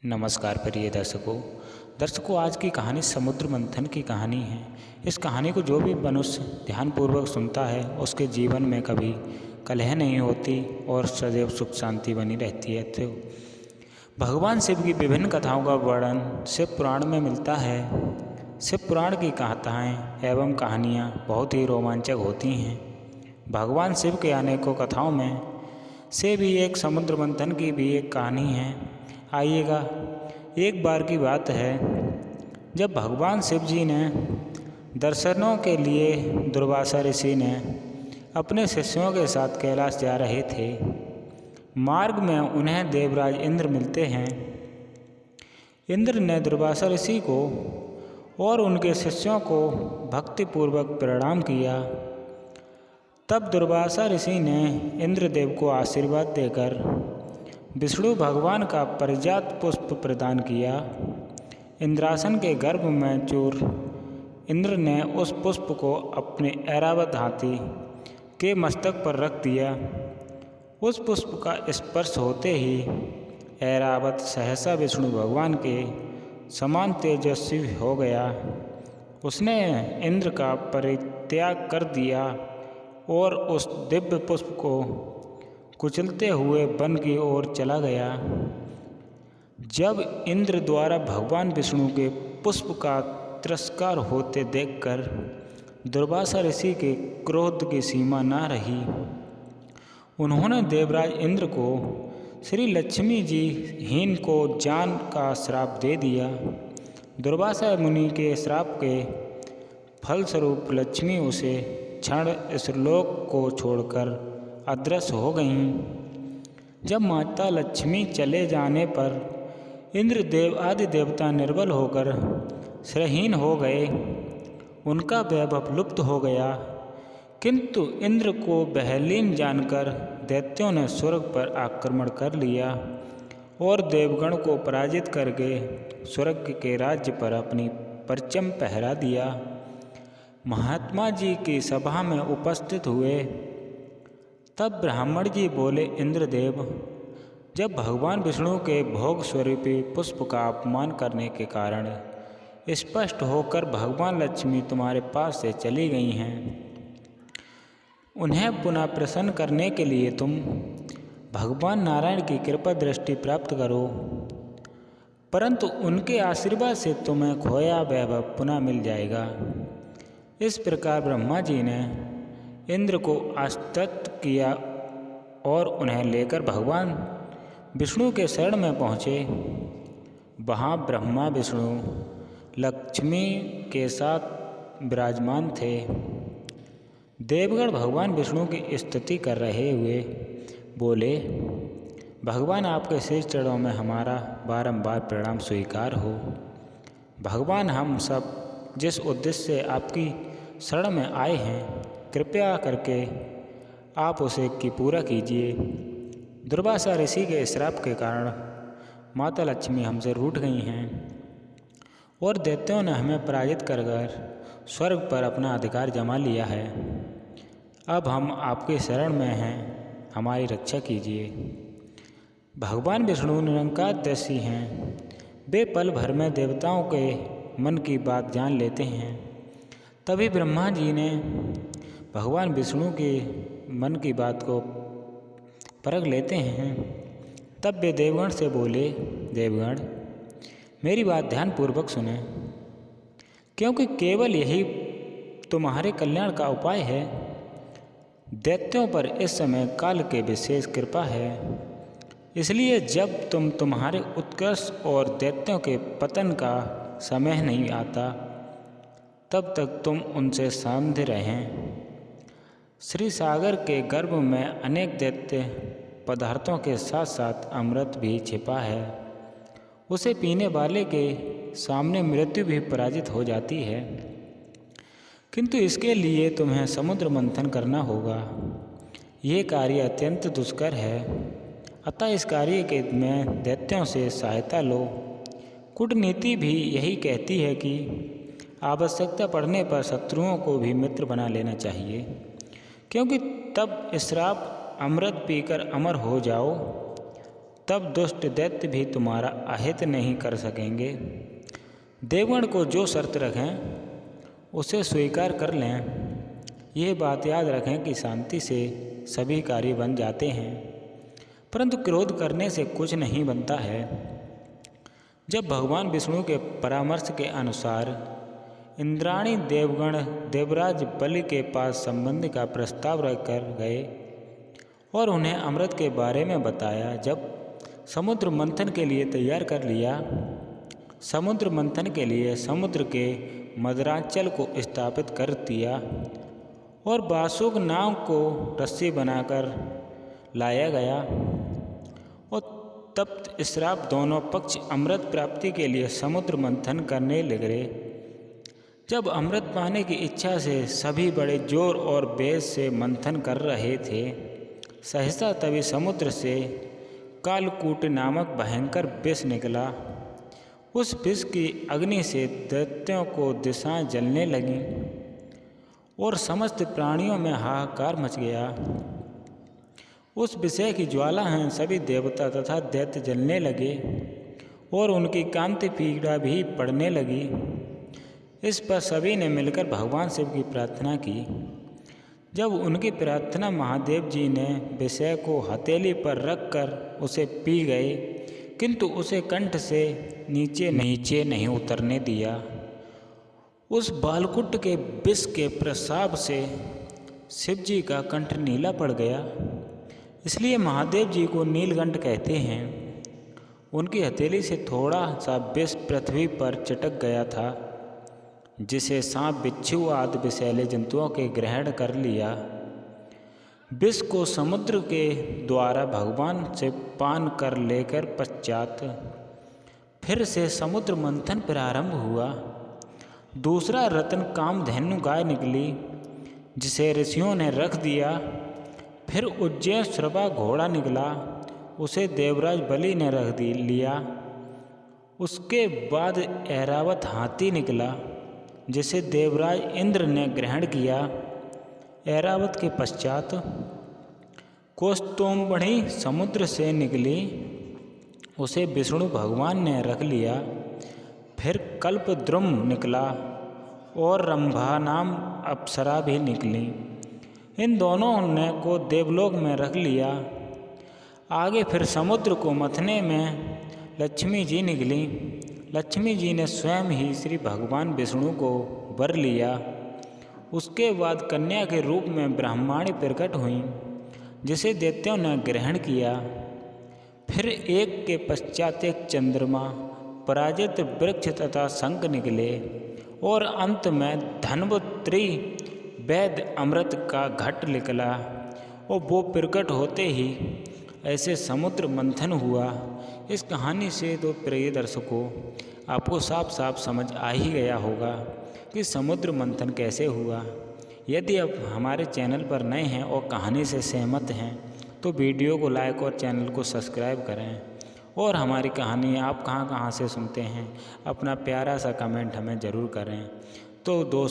नमस्कार प्रिय दर्शकों आज की कहानी समुद्र मंथन की कहानी है। इस कहानी को जो भी मनुष्य ध्यानपूर्वक सुनता है उसके जीवन में कभी कलह नहीं होती और सदैव सुख शांति बनी रहती है। तो भगवान शिव की विभिन्न कथाओं का वर्णन शिव पुराण में मिलता है। शिव पुराण की कथाएँ एवं कहानियाँ बहुत ही रोमांचक होती हैं। भगवान शिव के अनेकों कथाओं में से भी एक समुद्र मंथन की भी एक कहानी है। आइएगा, एक बार की बात है जब भगवान शिव जी ने दर्शनों के लिए दुर्वासा ऋषि ने अपने शिष्यों के साथ कैलाश जा रहे थे। मार्ग में उन्हें देवराज इंद्र मिलते हैं। इंद्र ने दुर्वासा ऋषि को और उनके शिष्यों को भक्तिपूर्वक प्रणाम किया। तब दुर्वासा ऋषि ने इंद्रदेव को आशीर्वाद देकर विष्णु भगवान का पारिजात पुष्प प्रदान किया। इंद्रासन के गर्भ में चूर इंद्र ने उस पुष्प को अपने ऐरावत हाथी के मस्तक पर रख दिया। उस पुष्प का स्पर्श होते ही ऐरावत सहसा विष्णु भगवान के समान तेजस्वी हो गया। उसने इंद्र का परित्याग कर दिया और उस दिव्य पुष्प को कुचलते हुए वन की ओर चला गया। जब इंद्र द्वारा भगवान विष्णु के पुष्प का तिरस्कार होते देखकर दुर्वासा ऋषि के क्रोध की सीमा न रही। उन्होंने देवराज इंद्र को श्री लक्ष्मी जी हीन को जान का श्राप दे दिया। दुर्वासा मुनि के श्राप के फलस्वरूप लक्ष्मी उसे क्षण इस लोक को छोड़कर अदृश्य हो गईं। जब माता लक्ष्मी चले जाने पर इंद्रदेव आदि देवता निर्बल होकर श्रहीन हो गए। उनका वैभव लुप्त हो गया। किंतु इंद्र को बहलीन जानकर दैत्यों ने स्वर्ग पर आक्रमण कर लिया और देवगण को पराजित करके स्वर्ग के राज्य पर अपनी परचम फहरा दिया। महात्मा जी की सभा में उपस्थित हुए। तब ब्राह्मण जी बोले, इंद्रदेव, जब भगवान विष्णु के भोग स्वरूपी पुष्प का अपमान करने के कारण स्पष्ट होकर भगवान लक्ष्मी तुम्हारे पास से चली गई हैं, उन्हें पुनः प्रसन्न करने के लिए तुम भगवान नारायण की कृपा दृष्टि प्राप्त करो, परंतु उनके आशीर्वाद से तुम्हें खोया वैभव पुनः मिल जाएगा। इस प्रकार ब्रह्मा जी ने इंद्र को आश्वस्त किया और उन्हें लेकर भगवान विष्णु के शरण में पहुँचे। वहाँ ब्रह्मा विष्णु लक्ष्मी के साथ विराजमान थे। देवगण भगवान विष्णु की स्तुति कर रहे हुए बोले, भगवान आपके शीश चरणों में हमारा बारंबार प्रणाम स्वीकार हो। भगवान, हम सब जिस उद्देश्य से आपकी शरण में आए हैं, कृपया करके आप उसे पूरा कीजिए। दुर्वासा ऋषि के श्राप के कारण माता लक्ष्मी हमसे रूठ गई हैं और दैत्यों ने हमें पराजित कर स्वर्ग पर अपना अधिकार जमा लिया है। अब हम आपके शरण में हैं, हमारी रक्षा कीजिए। भगवान विष्णु निरंकारदर्शी हैं। वे पल भर में देवताओं के मन की बात जान लेते हैं। तभी ब्रह्मा जी ने भगवान विष्णु के मन की बात को परख लेते हैं। तब वे देवगण से बोले, देवगण, मेरी बात ध्यानपूर्वक सुने, क्योंकि केवल यही तुम्हारे कल्याण का उपाय है। दैत्यों पर इस समय काल के विशेष कृपा है, इसलिए जब तुम्हारे उत्कर्ष और दैत्यों के पतन का समय नहीं आता, तब तक तुम उनसे सावधान रहें। श्री सागर के गर्भ में अनेक दैत्य पदार्थों के साथ साथ अमृत भी छिपा है। उसे पीने वाले के सामने मृत्यु भी पराजित हो जाती है, किंतु इसके लिए तुम्हें समुद्र मंथन करना होगा। ये कार्य अत्यंत दुष्कर है, अतः इस कार्य के में दैत्यों से सहायता लो। कूटनीति भी यही कहती है कि आवश्यकता पड़ने पर शत्रुओं को भी मित्र बना लेना चाहिए, क्योंकि तब श्राप अमृत पीकर अमर हो जाओ तब दुष्ट दैत्य भी तुम्हारा अहित नहीं कर सकेंगे। देवगण को जो शर्त रखें उसे स्वीकार कर लें। यह बात याद रखें कि शांति से सभी कार्य बन जाते हैं, परंतु क्रोध करने से कुछ नहीं बनता है। जब भगवान विष्णु के परामर्श के अनुसार इंद्राणी देवगण देवराज बलि के पास संबंध का प्रस्ताव रखकर गए और उन्हें अमृत के बारे में बताया। जब समुद्र मंथन के लिए तैयार कर लिया, समुद्र मंथन के लिए समुद्र के मदरांचल को स्थापित कर दिया और बासुक नाव को रस्सी बनाकर लाया गया और तप्त श्राप दोनों पक्ष अमृत प्राप्ति के लिए समुद्र मंथन करने लगे। जब अमृत पाने की इच्छा से सभी बड़े जोर और बेस से मंथन कर रहे थे, सहसा तभी समुद्र से कालकूट नामक भयंकर विष निकला। उस विष की अग्नि से दैत्यों को दिशाएं जलने लगीं और समस्त प्राणियों में हाहाकार मच गया। उस विषय की ज्वाला हैं सभी देवता तथा दैत्य जलने लगे और उनकी कांति पीड़ा भी पड़ने लगी। इस पर सभी ने मिलकर भगवान शिव की प्रार्थना की। जब उनकी प्रार्थना महादेव जी ने विषय को हथेली पर रखकर उसे पी गए, किंतु उसे कंठ से नीचे नहीं उतरने दिया। उस बालकुट के विष के प्रसाब से शिव जी का कंठ नीला पड़ गया, इसलिए महादेव जी को नीलकंठ कहते हैं। उनकी हथेली से थोड़ा सा विष पृथ्वी पर चटक गया था, जिसे सांप बिच्छू आदि विषैले जंतुओं के ग्रहण कर लिया। विष को समुद्र के द्वारा भगवान से पान कर लेकर पश्चात फिर से समुद्र मंथन प्रारंभ हुआ। दूसरा रत्न कामधेनु गाय निकली, जिसे ऋषियों ने रख दिया। फिर उज्जैन श्रवा घोड़ा निकला, उसे देवराज बलि ने रख लिया। उसके बाद ऐरावत हाथी निकला, जिसे देवराज इंद्र ने ग्रहण किया। ऐरावत के पश्चात कौस्तुभमणि समुद्र से निकली, उसे विष्णु भगवान ने रख लिया। फिर कल्पद्रुम निकला और रंभा नाम अप्सरा भी निकली। इन दोनों ने को देवलोक में रख लिया। आगे फिर समुद्र को मथने में लक्ष्मी जी निकली। लक्ष्मी जी ने स्वयं ही श्री भगवान विष्णु को वर लिया। उसके बाद कन्या के रूप में ब्रह्माणी प्रकट हुई, जिसे दैत्यों ने ग्रहण किया। फिर एक के पश्चात एक चंद्रमा, पराजित वृक्ष तथा शंख निकले और अंत में धन्वंतरी वैद अमृत का घट निकला और वो प्रकट होते ही ऐसे समुद्र मंथन हुआ। इस कहानी से तो प्रिय दर्शकों आपको साफ साफ समझ आ ही गया होगा कि समुद्र मंथन कैसे हुआ। यदि आप हमारे चैनल पर नए हैं और कहानी से सहमत हैं तो वीडियो को लाइक और चैनल को सब्सक्राइब करें। और हमारी कहानी आप कहाँ से सुनते हैं, अपना प्यारा सा कमेंट हमें ज़रूर करें। तो दोस्तों